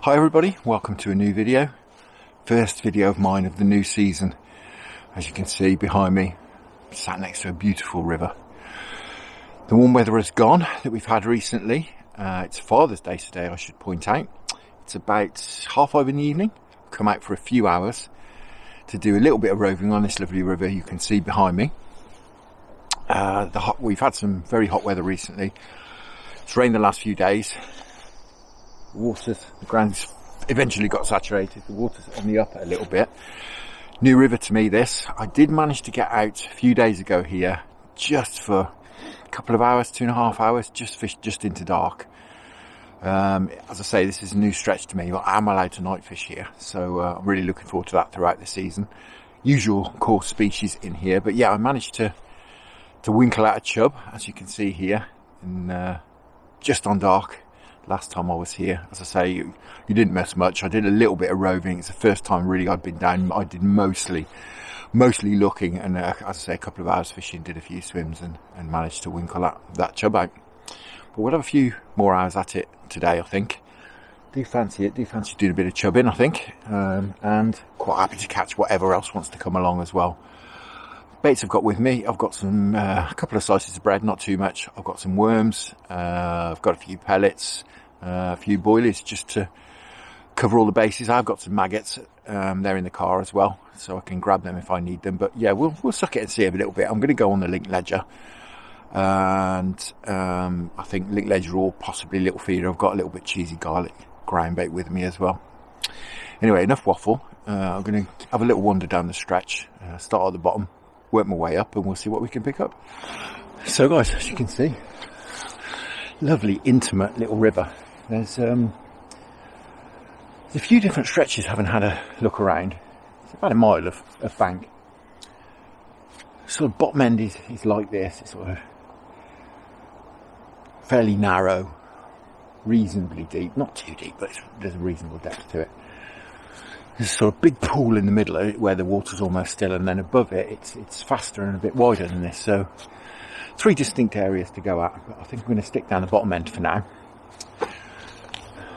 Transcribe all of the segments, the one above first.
Hi everybody, welcome to a new video. First video of mine of the new season. As you can see behind me, I'm sat next to a beautiful river. The warm weather has gone that we've had recently. It's Father's Day today, I should point out. It's about 5:30 in the evening. I've come out for a few hours to do a little bit of roving on this lovely river you can see behind me. We've had some very hot weather recently. It's rained the last few days. The ground's eventually got saturated. The water's on the up a little bit. New river to me this. I did manage to get out a few days ago here just for a couple of hours, 2.5 hours, just fished just into dark. As I say, this is a new stretch to me, but I am allowed to night fish here, so I'm really looking forward to that throughout the season. Usual coarse species in here, but yeah, I managed to winkle out a chub, as you can see here, in just on dark. Last time I was here, as I say, you didn't miss much. I did a little bit of roving. It's the first time really I'd been down. I did mostly looking, and as I say, a couple of hours fishing, did a few swims and managed to winkle that chub out. But we'll have a few more hours at it today, I think. Do fancy it, do fancy doing a bit of chubbing, I think, and quite happy to catch whatever else wants to come along as well. Baits I've got with me, I've got some a couple of slices of bread, not too much. I've got some worms, I've got a few pellets, a few boilies, just to cover all the bases. I've got some maggots, they're in the car as well, so I can grab them if I need them. But yeah, we'll suck it and see a little bit. I'm going to go on the link ledger, and I think link ledger or possibly little feeder. I've got a little bit cheesy garlic ground bait with me as well. Anyway, enough waffle. I'm going to have a little wander down the stretch, start at the bottom, work my way up, and we'll see what we can pick up. So guys, as you can see, lovely intimate little river. There's a few different stretches having had a look around. It's about a mile of bank. Sort of bottom end is like this. It's sort of fairly narrow, reasonably deep, not too deep, but there's a reasonable depth to it. There's a sort of big pool in the middle of it where the water's almost still, and then above it it's faster and a bit wider than this. So 3 distinct areas to go at, but I think I'm going to stick down the bottom end for now.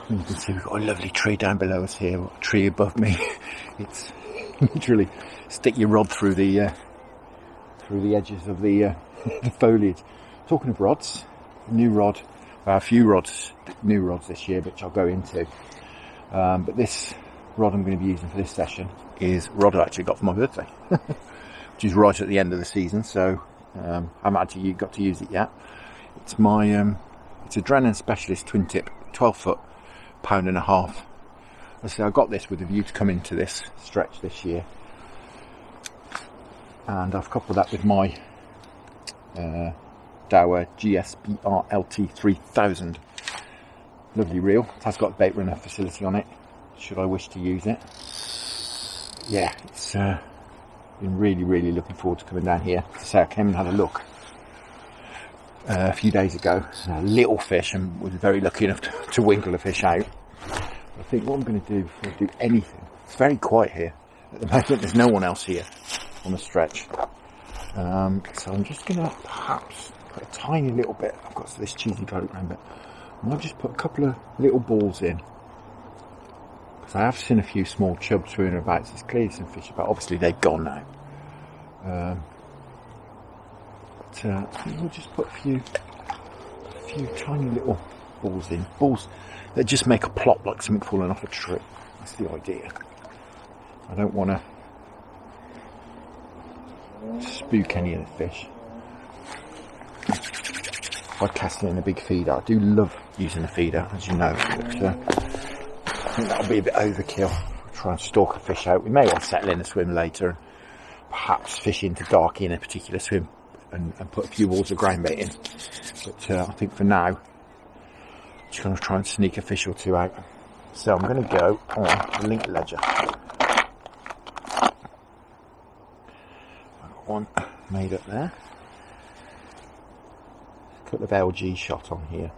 And you can see we've got a lovely tree down below us here, a tree above me. It's literally stick your rod through the edges of the foliage. Talking of rods, new rod, a few rods, new rods this year, which I'll go into. But this rod I'm going to be using for this session is a rod I actually got for my birthday, which is right at the end of the season, so I haven't actually got to use it yet. It's my it's a Drennan specialist twin tip, 12 foot, £1.5. As I say, I got this with a view to come into this stretch this year, and I've coupled that with my Daiwa GSBR LT 3000. Lovely reel. It has got a bait runner facility on it, should I wish to use it. Yeah, it's been really looking forward to coming down here. To say, I came and had a look a few days ago, a little fish, and was very lucky enough to winkle a fish out. I think what I'm going to do before I do anything, it's very quiet here at the moment, there's no one else here on the stretch, so I'm just going to perhaps put a tiny little bit, I've got this cheesy garlic round bit, I might just put a couple of little balls in, because I have seen a few small chubs swimming about, so there's clearly some fish about. Obviously they've gone now, we'll just put a few tiny little balls in, balls that just make a plop like something falling off a tree. That's the idea. I don't want to spook any of the fish by casting in a big feeder. I do love using a feeder, as you know, but I think that'll be a bit overkill. I'll try and stalk a fish out. We may well settle in a swim later and perhaps fish into dark in a particular swim and put a few balls of ground bait in. But I think for now, just going to try and sneak a fish or two out. So I'm going to go on the link ledger. I've got one made up there. A couple of LG shot on here.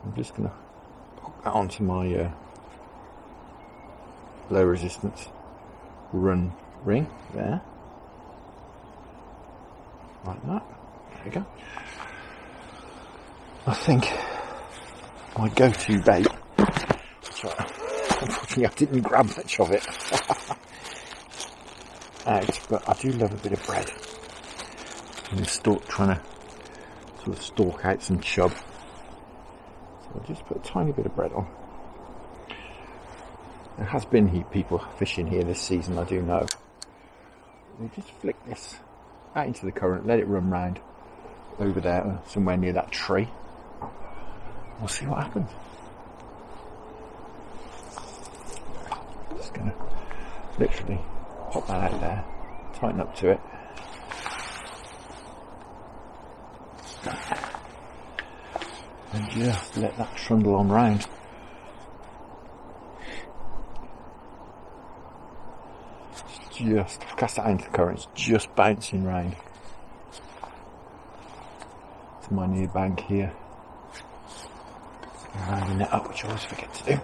I'm just going to hook that onto my low resistance run ring there. Like that. There we go. I think my go-to bait, which Unfortunately, I didn't grab much of it. Out, but I do love a bit of bread. I'm just trying to sort of stalk out some chub. So I'll just put a tiny bit of bread on. There has been people fishing here this season, I do know. We'll just flick this out into the current, let it run round over there, somewhere near that tree. We'll see what happens. Just gonna literally pop that out there, tighten up to it. And just let that trundle on round. Just cast it out into the current, it's just bouncing round to my new bank here. Rounding it up, which I always forget to do.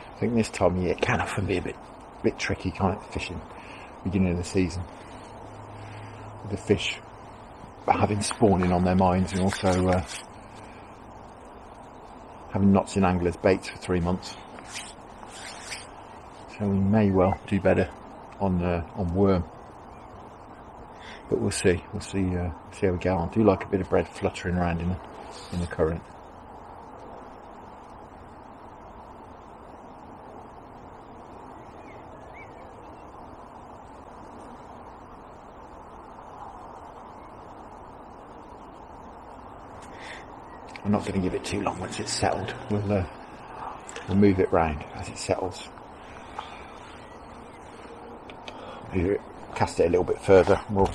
I think this time of year it can often be a bit tricky, can't it, fishing beginning of the season. With the fish having spawning on their minds and also having not seen anglers' baits for 3 months. So we may well do better on worm. But we'll see. We'll see how we go. I do like a bit of bread fluttering around in the current. I'm not going to give it too long once it's settled. We'll move it round as it settles. Cast it a little bit further. Well,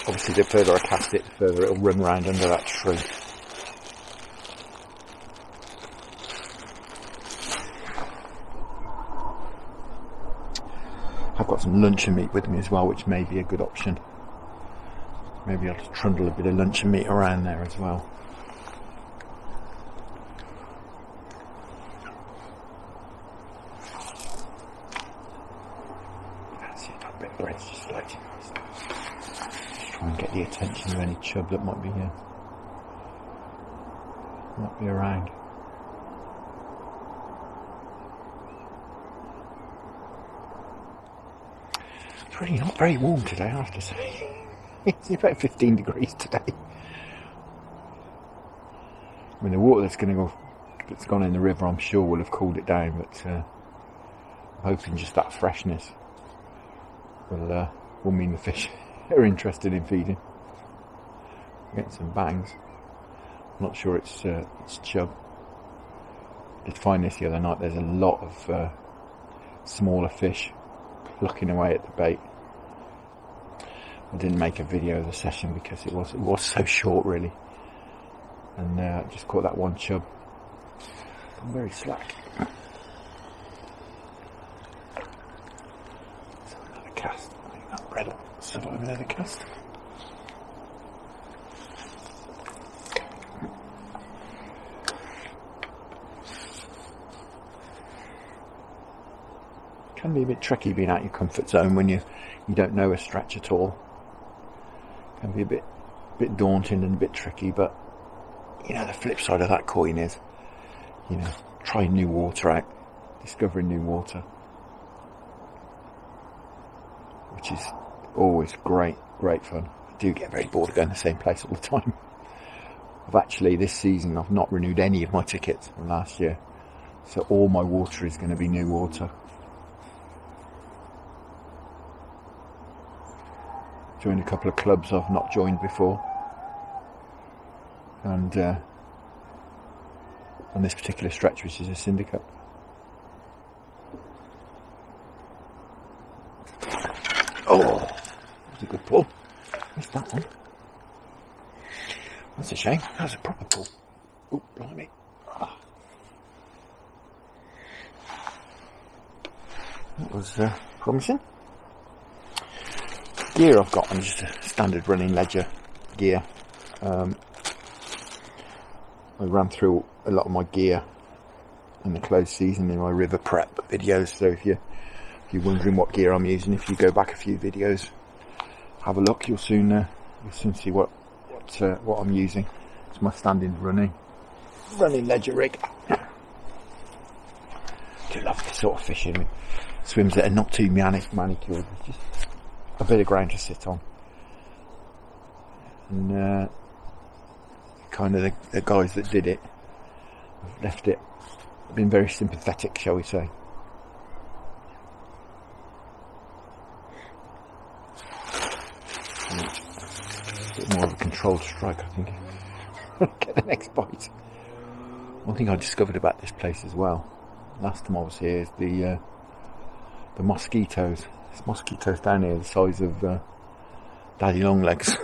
obviously the further I cast it, the further it'll run round under that tree. I've got some luncheon meat with me as well, which may be a good option. Maybe I'll just trundle a bit of luncheon meat around there as well. Bread's just floating. Just try and get the attention of any chub that might be around. It's really not very warm today, I have to say. It's about 15 degrees today. I mean, the water that's gone in the river, I'm sure will have cooled it down, but I'm hoping just that freshness will mean the fish are interested in feeding. Getting some bangs. I'm not sure it's chub. I did find this the other night. There's a lot of smaller fish plucking away at the bait. I didn't make a video of the session because it was so short, really, and just caught that one chub. I'm very slack. Cast. I think that bread will survive another cast. Can be a bit tricky being out of your comfort zone when you don't know a stretch at all. Can be a bit daunting and a bit tricky, but the flip side of that coin is trying new water out, discovering new water. Which is always great fun. I do get very bored of going to the same place all the time. This season, I've not renewed any of my tickets from last year. So all my water is going to be new water. Joined a couple of clubs I've not joined before. And on this particular stretch, which is a syndicate. Oh, that was a good pull. Missed that one. That's a shame. That was a proper pull. Oh, blimey. That was promising. Gear I've got on just a standard running ledger gear. I ran through a lot of my gear in the closed season in my river prep videos, so if you're wondering what gear I'm using, if you go back a few videos, have a look, you'll soon see what I'm using. It's my standing running ledger rig. I do love this sort of fishing with swims that are not too manicured, just a bit of ground to sit on. And kind of the guys that did it have left it, been very sympathetic, shall we say. A bit more of a controlled strike, I think. Get the next bite. One thing I discovered about this place as well, last time I was here, is the mosquitoes. There's mosquitoes down here the size of daddy long legs.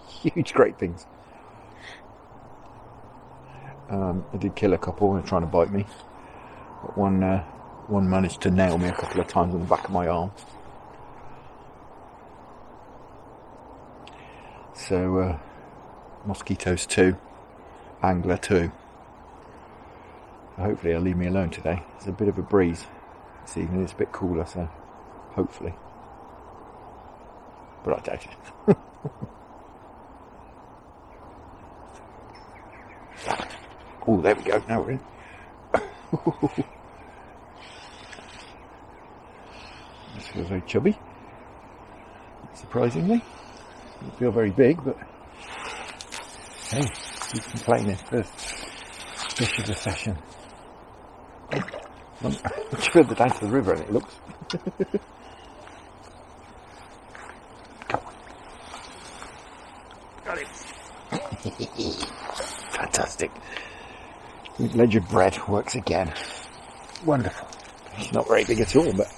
Huge, great things. I did kill a couple. They're trying to bite me, but one managed to nail me a couple of times on the back of my arm. So mosquitoes 2, angler 2. Hopefully they'll leave me alone today. There's a bit of a breeze this evening. It's a bit cooler, so hopefully. But I doubt it. Oh, there we go. Now we're in. This feels very chubby. Surprisingly. Doesn't feel very big, but hey, keep complaining. First fish of the session. Much further down to the river than it looks. Got it. Fantastic. Ledger bread works again. Wonderful. It's not very big at all, but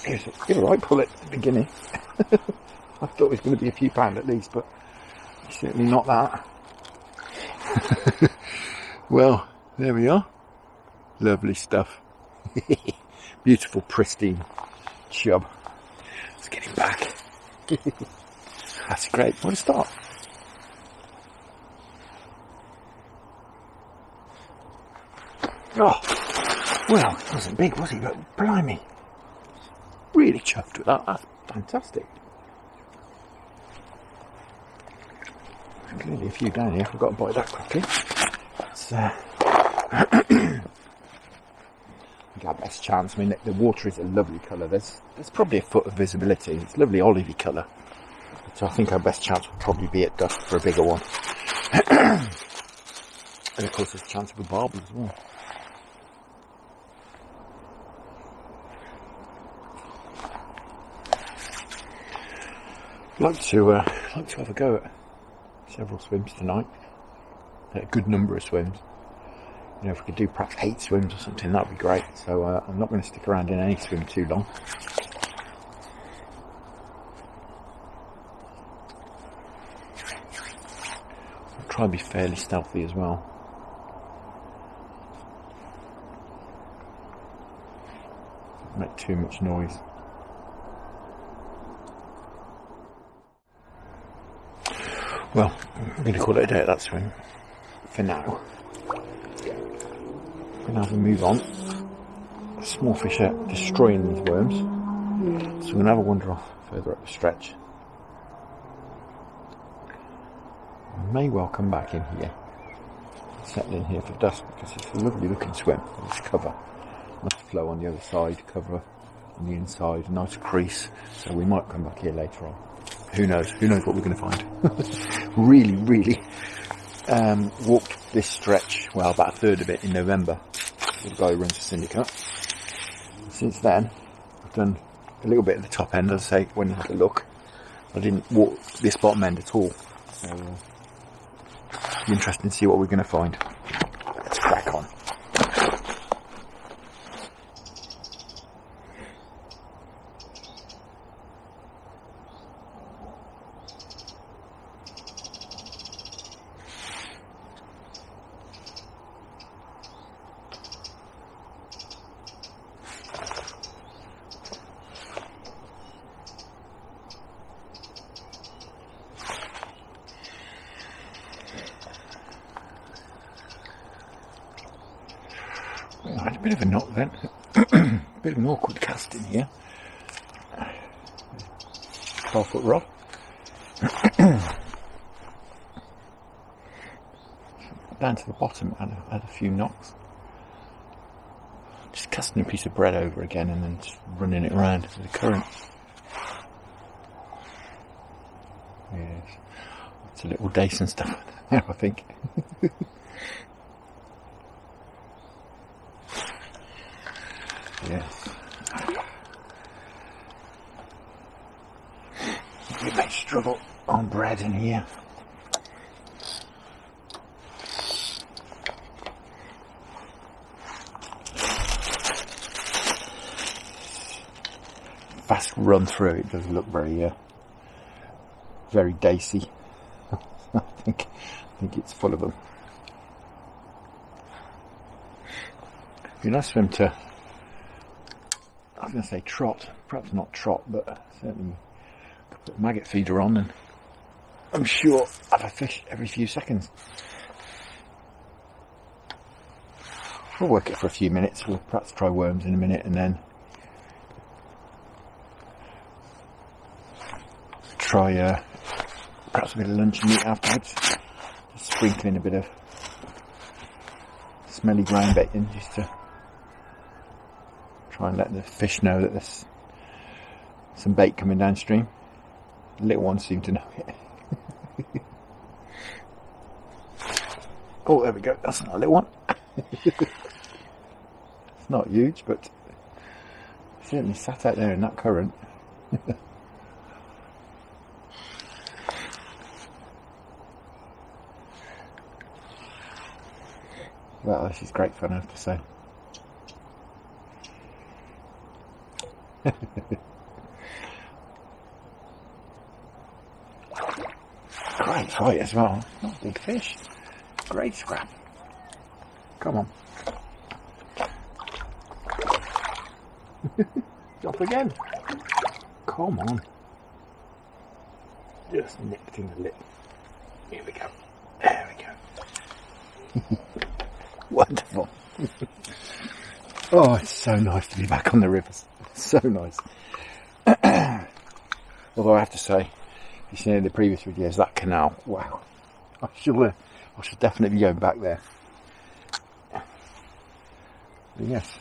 it was a right pull at the beginning. I thought it was going to be a few pound at least, but it's certainly not that. Well, there we are. Lovely stuff. Beautiful, pristine chub. Let's get him back. That's great. What a start. Oh, well, it wasn't big, was he? But blimey. Really chuffed with that. That's fantastic. Clearly a few down here. I've got to bite that quickly. It's, I think our best chance. I mean, the water is a lovely colour. There's probably a foot of visibility. It's a lovely olivey colour. So I think our best chance would probably be at dusk for a bigger one. And of course there's a chance of a barbel as well. I'd like to have a go at several swims tonight. A good number of swims. You know, if we could do perhaps 8 swims or something, that would be great. So I'm not going to stick around in any swim too long. I'll try and be fairly stealthy as well. Don't make too much noise. Well, I'm going to call it a day at that swim for now. And as we move on, small fish are destroying these worms, so we're going to have a wander off further up the stretch. I may well come back in here, settle in here for dusk, because it's a lovely looking swim. There's cover, nice flow on the other side, cover on the inside, nice crease, so we might come back here later on. Who knows what we're going to find. Really walked this stretch, well, about a third of it in November, with the guy who runs the syndicate. Since then I've done a little bit at the top end, as I say, when you had a look. I didn't walk this bottom end at all, so it'll be interesting to see what we're going to find. Let's crack on. I had a bit of a knock then. Bit of an awkward cast in here. 12-foot rod. Down to the bottom, I had a few knocks. Just casting a piece of bread over again and then just running it around with the current. Yes, it's a little dace and stuff. I think. Yes. You may struggle on bread in here. Fast run through, it does look very dacey. I think it's full of them. It'd be nice for him to, I was going to say trot, perhaps not trot, but certainly put a maggot feeder on and I'm sure I'd have a fish every few seconds. We'll work it for a few minutes, we'll perhaps try worms in a minute and then try perhaps a bit of lunch meat afterwards. Just sprinkling a bit of smelly ground bait in just to try and let the fish know that there's some bait coming downstream. The little ones seem to know it. Oh, there we go. That's not a little one. It's not huge, but certainly sat out there in that current. Well, this is great fun, I have to say. Great fight as well. Not a big fish. Great scrap. Come on. Drop again. Come on. Just nipped in the lip. Here we go. There we go. Wonderful. Oh, it's so nice to be back on the rivers. So nice. Although I have to say, if you've seen in the previous videos, that canal, wow. I should definitely be going back there. But yes.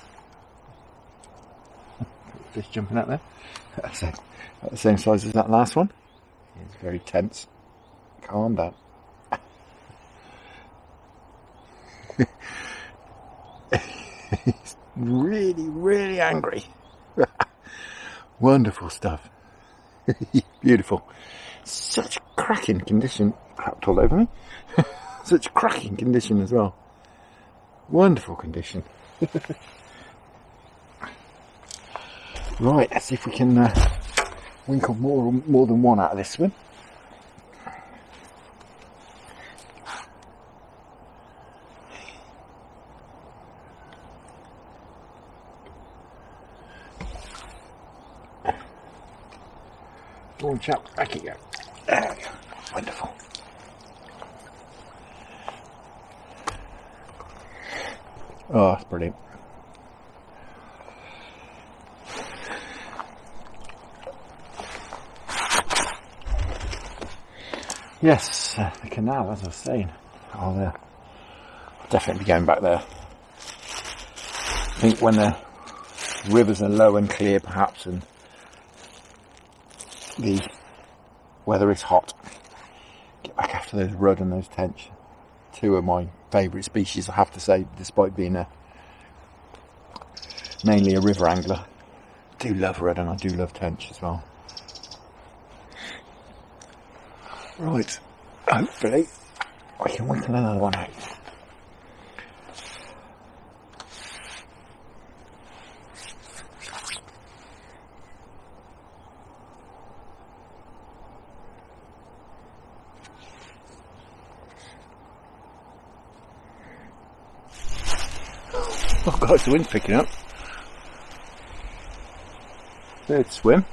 Fish jumping out there. That's the same size as that last one. It's very tense. Calm down. He's really, really angry. Wonderful stuff. Beautiful. Such cracking condition. Crapped all over me. Such cracking condition as well. Wonderful condition. Right, let's see if we can winkle more than one out of this swim. Go on, chap, back you go. There we go. Wonderful. Oh, that's brilliant. Yes, the canal, as I was saying. I'll definitely be going back there. I think when the rivers are low and clear, perhaps, and the weather is hot, get back after those rudd and those tench. Two of my favourite species, I have to say, despite being mainly a river angler. I do love rudd and I do love tench as well. Right, hopefully I can winkle another one out. Oh God, the wind's picking up. Third swim.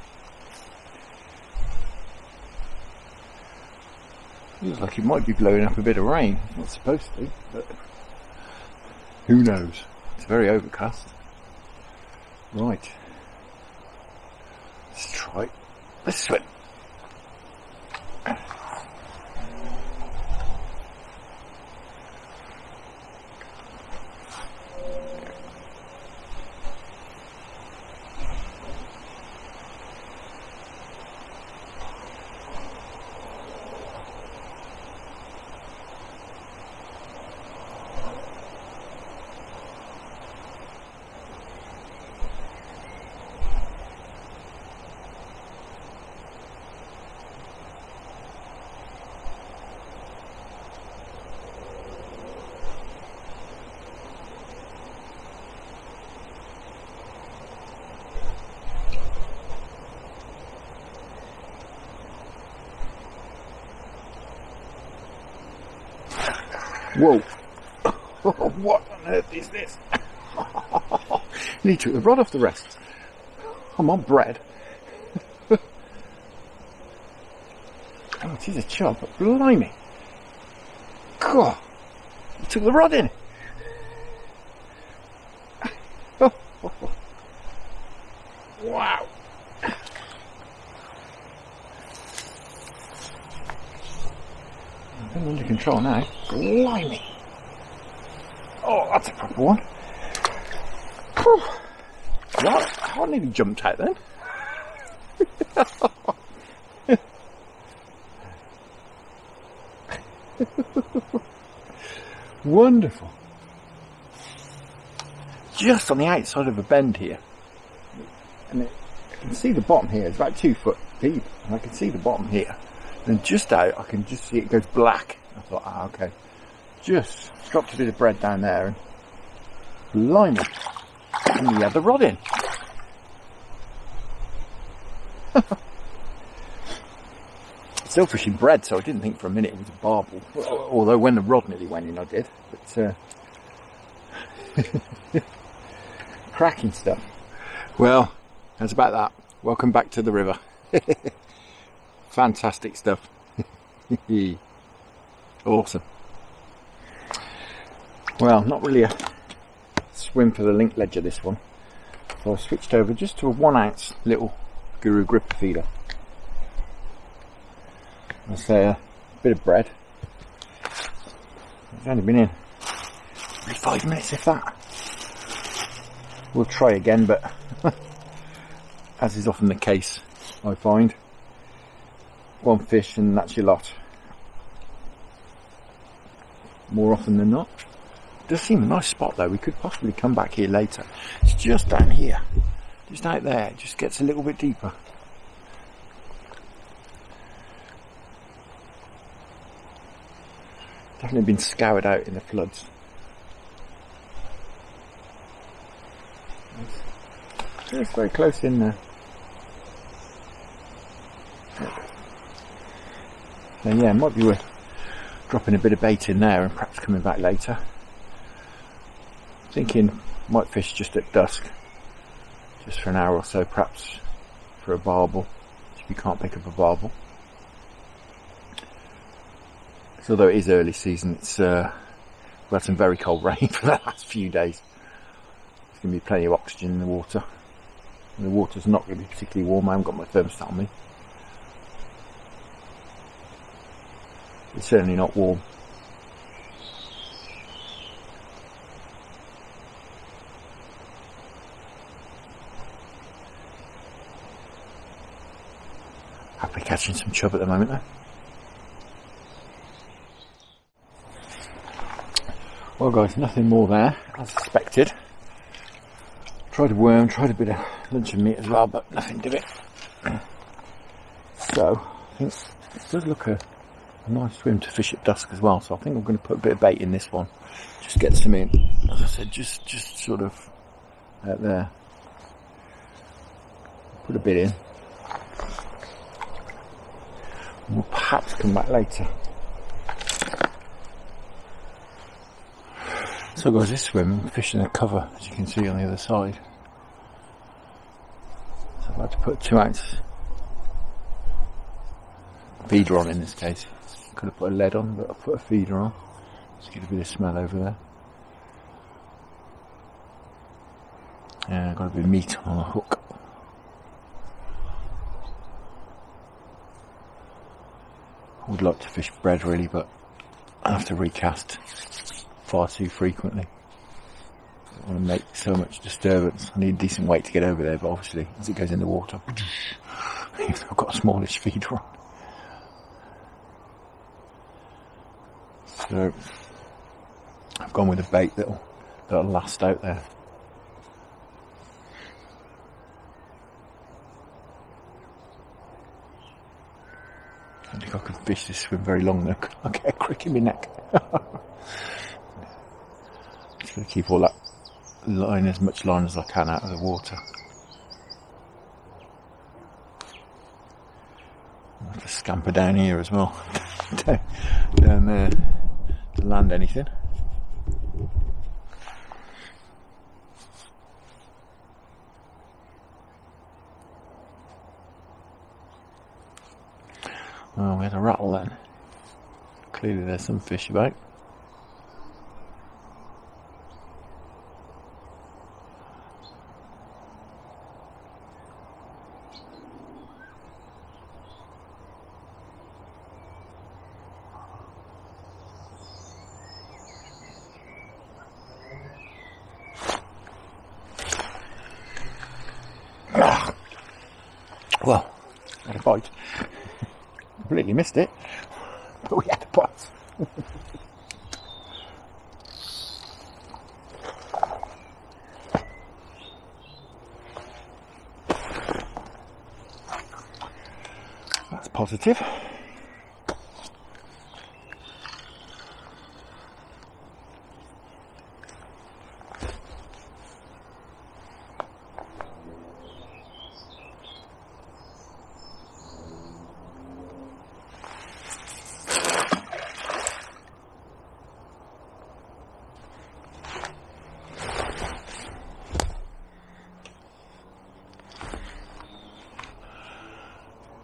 Looks like it might be blowing up a bit of rain. It's not supposed to, but who knows? It's very overcast. Right. Let's try this swim. Whoa! What on earth is this? Need to took the rod off the rest. I'm on bread. Oh, it is a chub, but blimey! God, he took the rod in. Wow! I'm under control now. Blimey! Oh, that's a proper one. Whew. Well, I nearly jumped out then. Wonderful. Just on the outside of a bend here. And I can see the bottom here. It's about 2 foot deep. And I can see the bottom here. And just out, I can just see it goes black. I thought, okay. Just dropped a bit of bread down there and blimey. And he had the rod in. Still fishing bread, so I didn't think for a minute it was a barbel. Although when the rod nearly went in, I did. But cracking stuff. Well, that's about that. Welcome back to the river. Fantastic stuff. Awesome. Well, not really a swim for the link ledger, this one. So I switched over just to a 1 ounce little Guru gripper feeder. I'll say a bit of bread. It's only been in maybe 5 minutes, if that. We'll try again, but as is often the case, I find, one fish and that's your lot. More often than not. It does seem a nice spot though. We could possibly come back here later. It's just down here, just out there. It just gets a little bit deeper. Definitely been scoured out in the floods. It's very close in there. So yeah, it might be worth dropping a bit of bait in there and perhaps coming back later. Thinking might fish just at dusk, just for an hour or so, perhaps for a barbel, if you can't pick up a barbel. So although it is early season, it's we've had some very cold rain for the last few days. There's going to be plenty of oxygen in the water. And the water's not going to be particularly warm. I haven't got my thermostat on me. It's certainly not warm. Happily catching some chub at the moment though. Well guys, nothing more there, as suspected. Tried a worm, tried a bit of luncheon meat as well, but nothing did it. So, I think it does look a nice swim to fish at dusk as well, so I think I'm going to put a bit of bait in this one. Just get some in, as I said, just sort of out there. Put a bit in. We'll perhaps come back later. So guys, this swim, I'm fishing a cover, as you can see on the other side. So I've had to put 2 ounce feeder on in this case. Could have put a lead on, but I put a feeder on. Just get a bit of smell over there. Yeah, got a bit of meat on the hook. I would like to fish bread really, but I have to recast far too frequently. I don't want to make so much disturbance. I need a decent weight to get over there, but obviously as it goes in the water, I've got a smallish feeder on. So I've gone with a bait that'll last out there. I don't think I could fish this swim very long though. I'll get a crick in my neck. Just going to keep all that line, as much line as I can, out of the water. I'll have to scamper down here as well. down there to land anything. Oh, we had a rattle then. Clearly there's some fish about. Well, had a bite. Completely missed it, but we had a bite. That's positive.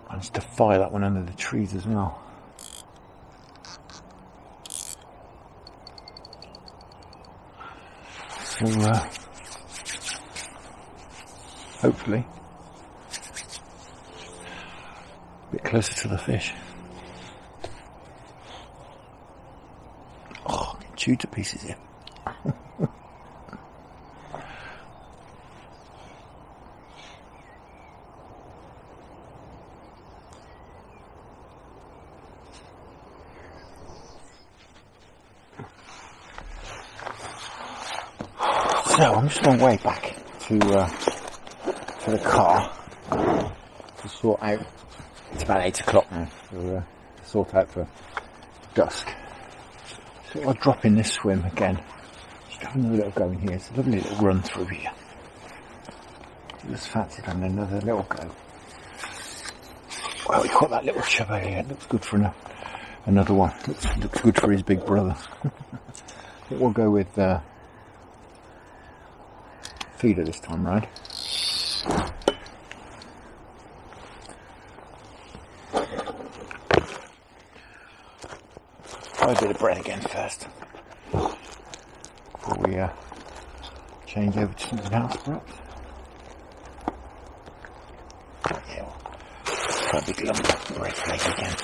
Managed to fire that one under the trees as well. So hopefully a bit closer to the fish. Oh, I get chewed to pieces here. So I'm just on my way back to the car to sort out. It's about 8 o'clock now, so to sort out for dusk. So I'll drop in this swim again. Just have another little go in here. It's a lovely little run through here. Just fancied having another little go. Well, we caught that little chub out here. It looks good for another one. Looks good for his big brother. I think we'll go with feeder this time round. Try a bit of bread again first before we change over to something else perhaps. Yeah, well, try a big lump of bread flake again.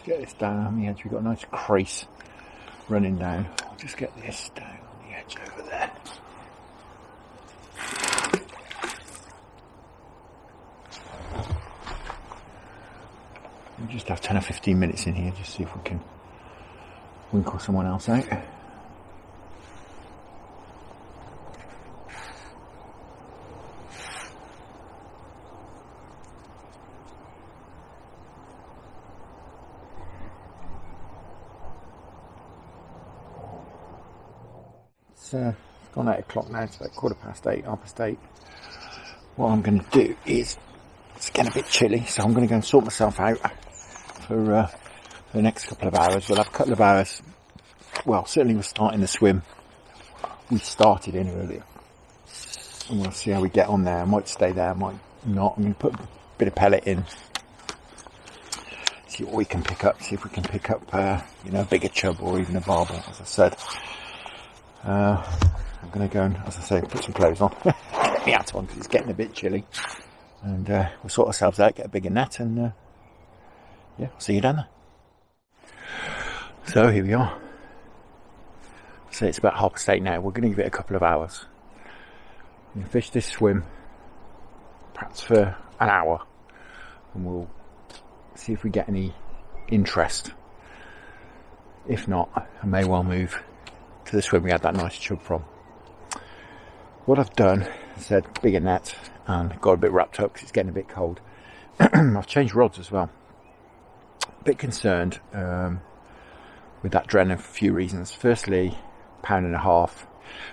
Get this down on the edge. We've got a nice crease running down. I'll just get this down on the edge over there. We'll just have 10 or 15 minutes in here, just see if we can winkle someone else out. It's gone 8 o'clock now, it's about 8:15, 8:30. What I'm going to do is, it's getting a bit chilly, so I'm going to go and sort myself out for the next couple of hours. We'll have a couple of hours. Well, certainly we're starting the swim we started in earlier, and we'll see how we get on there. I might stay there, I might not. I'm going to put a bit of pellet in, see what we can pick up, see if we can pick up you know, a bigger chub or even a barbel. As I said, I'm going to go and, as I say, put some clothes on, get my hat on because it's getting a bit chilly, and we'll sort ourselves out, get a bigger net, and yeah, I'll see you down there. So here we are. So it's about 8:30 now. We're going to give it a couple of hours. We're going to fish this swim perhaps for an hour, and we'll see if we get any interest. If not, I may well move to the swim we had that nice chub from. What I've done, I said bigger net, and got a bit wrapped up because it's getting a bit cold. I've changed rods as well. A bit concerned with that Drennan for a few reasons. Firstly, £1.5.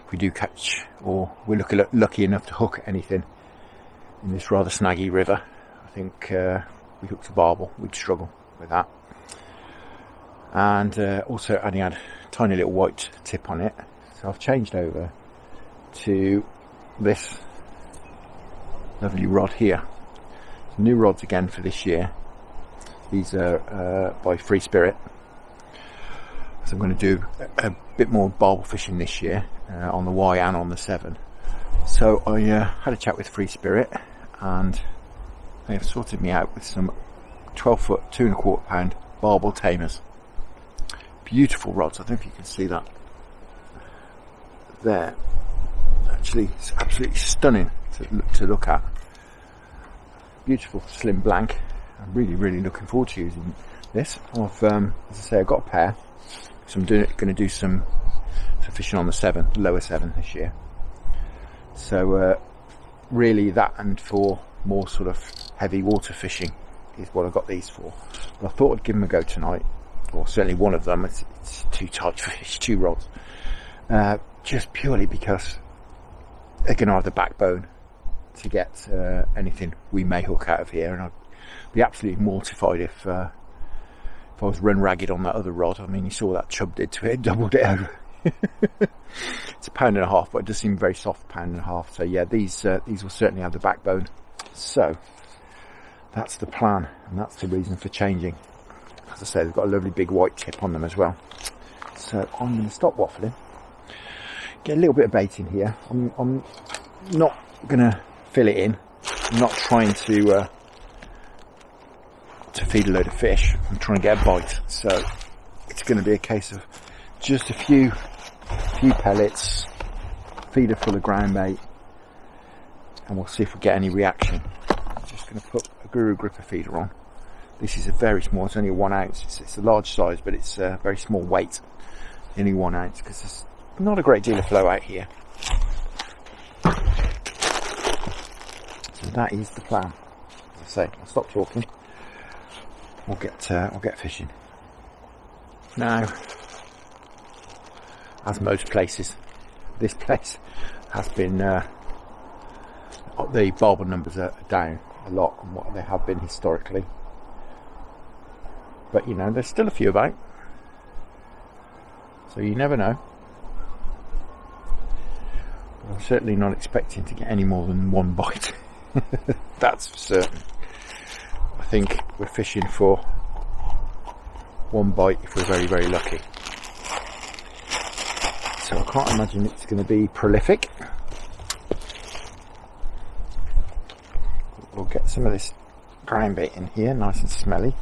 If we do catch, or we're lucky enough to hook anything in this rather snaggy river, I think we hooked a barbel, we'd struggle with that. And also it only had a tiny little white tip on it, so I've changed over to this lovely rod here. New rods again for this year. These are by Free Spirit. So I'm going to do a bit more barbel fishing this year on the Y and on the 7. So I had a chat with Free Spirit, and they have sorted me out with some 12 foot, 2¼ pound Barbel Tamers. Beautiful rods. I don't know if you can see that there. Actually, it's absolutely stunning to look at. Beautiful slim blank. I'm really looking forward to using this. As I say, I've got a pair, so I'm going to do some fishing on the 7, lower 7 this year. So really that, and for more sort of heavy water fishing is what I got these for. But I thought I'd give them a go tonight, or certainly one of them. It's too tight to fish 2 rods, just purely because they're going to have the backbone to get anything we may hook out of here, and I'd be absolutely mortified if I was run ragged on that other rod. I mean, you saw what that chub did to it, doubled it over. It's £1.5, but it does seem very soft, £1.5. So yeah, these will certainly have the backbone. So that's the plan, and that's the reason for changing. As I say, they've got a lovely big white tip on them as well. So I'm going to stop waffling, get a little bit of bait in here. I'm not going to fill it in. I'm not trying to feed a load of fish. I'm trying to get a bite, so it's going to be a case of just a few pellets, feeder full of ground bait, and we'll see if we get any reaction. I'm just going to put a Guru Gripper feeder on. This is a very small, it's only a 1 ounce. It's a large size, but it's a very small weight, only 1 ounce, because there's not a great deal of flow out here. So that is the plan. As I say, I'll stop talking. We'll get fishing. Now, as most places, this place has been, the barbel numbers are down a lot on what they have been historically. But you know, there's still a few about, so you never know. But I'm certainly not expecting to get any more than 1 bite. That's for certain. I think we're fishing for 1 bite if we're very lucky. So I can't imagine it's going to be prolific. We'll get some of this ground bait in here, nice and smelly.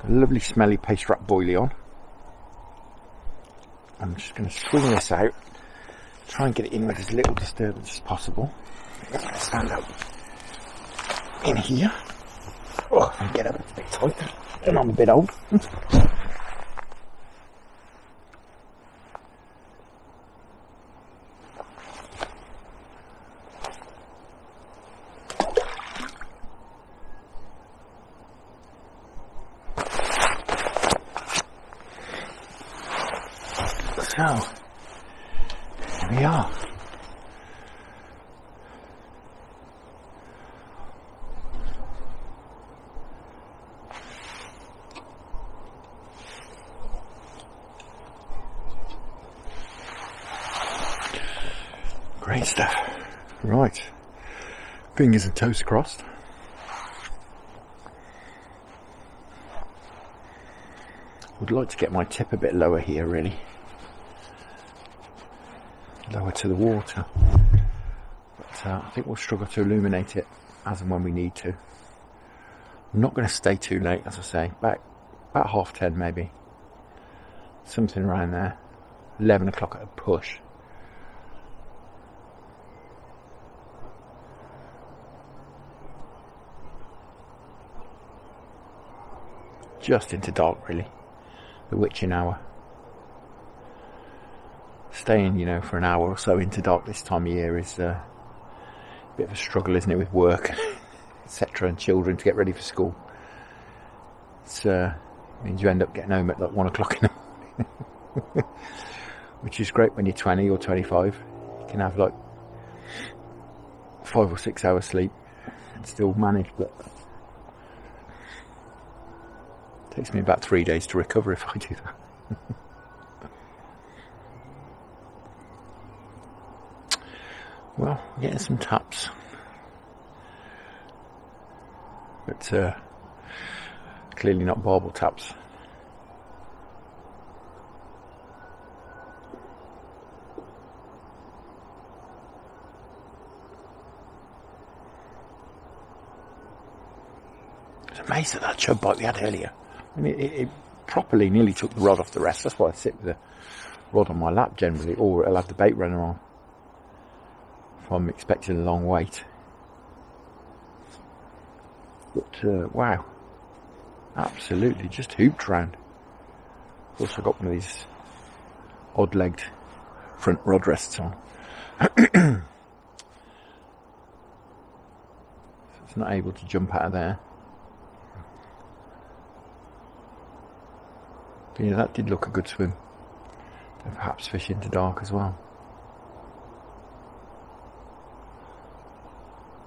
Got a lovely smelly paste wrap boilie on. I'm just going to swing this out, try and get it in with as little disturbance as possible. I'm going to stand up in here. Oh, if I can get up, it's a bit tight, and I'm a bit old. So, here we are. Great stuff. Right. Fingers and toes crossed. Would like to get my tip a bit lower here, really. Lower to the water. But I think we'll struggle to illuminate it as and when we need to. I'm not going to stay too late, as I say. About 10:30 maybe. Something around there. 11 o'clock at a push. Just into dark, really. The witching hour. Staying, you know, for an hour or so into dark this time of year is a bit of a struggle, isn't it, with work, etc., and children to get ready for school. It means you end up getting home at like 1 o'clock in the morning, which is great when you're 20 or 25. You can have like 5 or 6 hours sleep and still manage, but it takes me about 3 days to recover if I do that. Well, getting some taps, but clearly not barbel taps. I was amazed at that chub bite we had earlier. I mean, it properly nearly took the rod off the rest. That's why I sit with the rod on my lap generally, or I'll have the bait runner on if I'm expecting a long wait. But wow, absolutely just hooped round. Also got one of these odd-legged front rod rests on. So it's not able to jump out of there. But yeah, that did look a good swim. And perhaps fish into dark as well.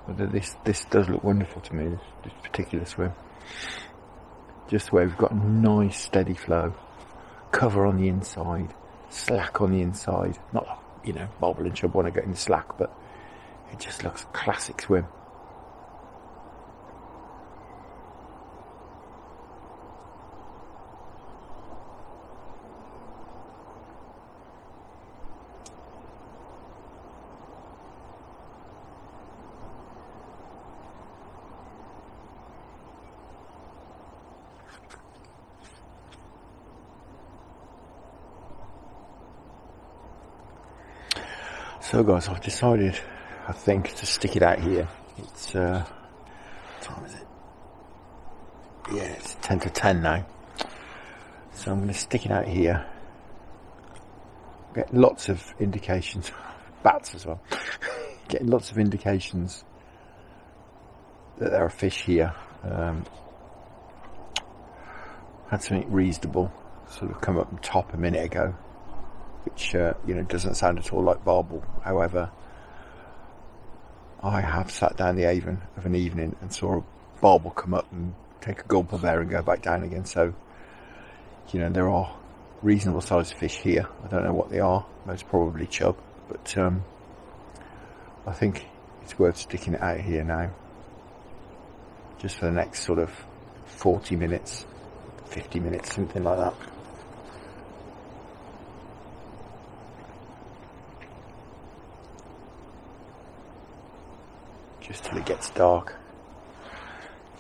But this does look wonderful to me, this particular swim. Just where we've got a nice steady flow. Cover on the inside, slack on the inside. Not, you know, barbel and chub want to get in the slack, but it just looks a classic swim. So guys, I've decided, I think, to stick it out here. It's, what time is it? Yeah, it's 10 to 10 now. So I'm going to stick it out here. Get lots of indications, bats as well. Getting lots of indications that there are fish here. Had something reasonable sort of come up on top a minute ago, which you know, doesn't sound at all like barbel. However, I have sat down the Avon of an evening and saw a barbel come up and take a gulp of air and go back down again. So, you know, there are reasonable sized fish here. I don't know what they are, most probably chub, but I think it's worth sticking it out here now, just for the next sort of 40 minutes, 50 minutes, something like that. Just till it gets dark,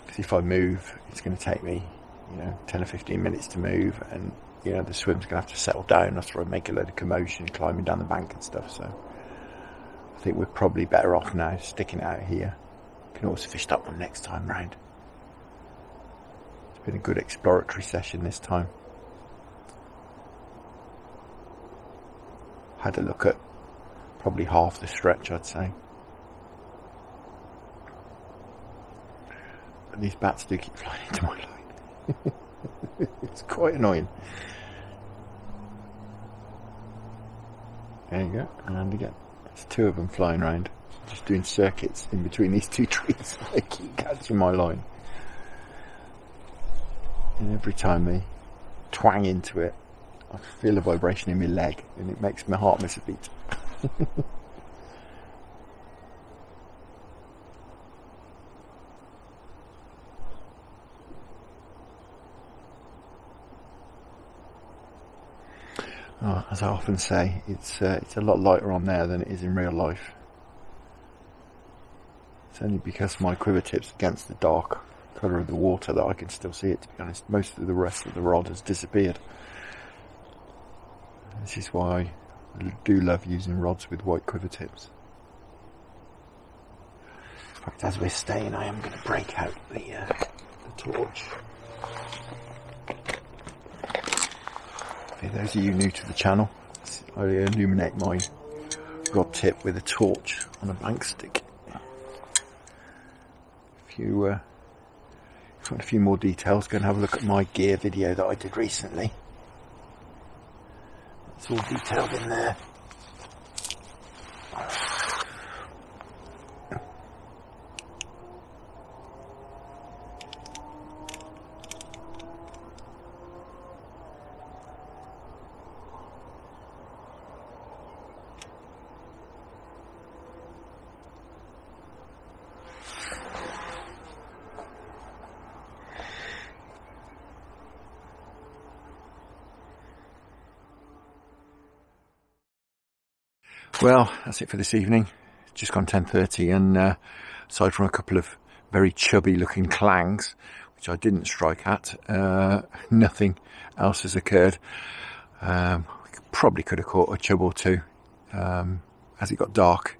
because if I move, it's going to take me, you know, 10 or 15 minutes to move, and you know, the swim's going to have to settle down after I make a load of commotion climbing down the bank and stuff. So I think we're probably better off now sticking it out here. Can always fish that one next time round. It's been a good exploratory session this time. Had a look at probably half the stretch, I'd say. These bats do keep flying into my line. It's quite annoying. There you go, and again, there's two of them flying around, just doing circuits in between these two trees. They keep catching my line, and every time they twang into it, I feel a vibration in my leg, and it makes my heart miss a beat. as I often say, it's a lot lighter on there than it is in real life. It's only because my quiver tip's against the dark colour of the water that I can still see it, to be honest. Most of the rest of the rod has disappeared. This is why I do love using rods with white quiver tips. In fact, as we're staying, I am going to break out the torch. For those of you new to the channel, I illuminate my rod tip with a torch on a bank stick. If you want a few more details, go and have a look at my gear video that I did recently. It's all detailed in there. Well, that's it for this evening. It's just gone 10:30, and aside from a couple of very chubby looking clangs, which I didn't strike at, nothing else has occurred. Probably could have caught a chub or two as it got dark,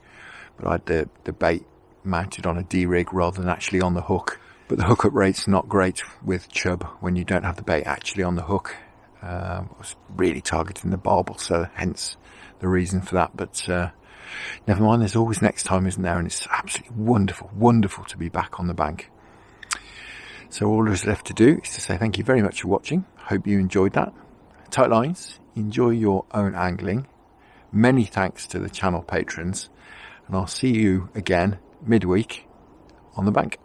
but I had the bait mounted on a D-rig rather than actually on the hook. But the hookup rate's not great with chub when you don't have the bait actually on the hook. I was really targeting the barbel, so hence the reason for that. But never mind, there's always next time, isn't there? And it's absolutely wonderful to be back on the bank. So all there's left to do is to say thank you very much for watching. Hope you enjoyed that. Tight lines, enjoy your own angling. Many thanks to the channel patrons, and I'll see you again midweek on the bank.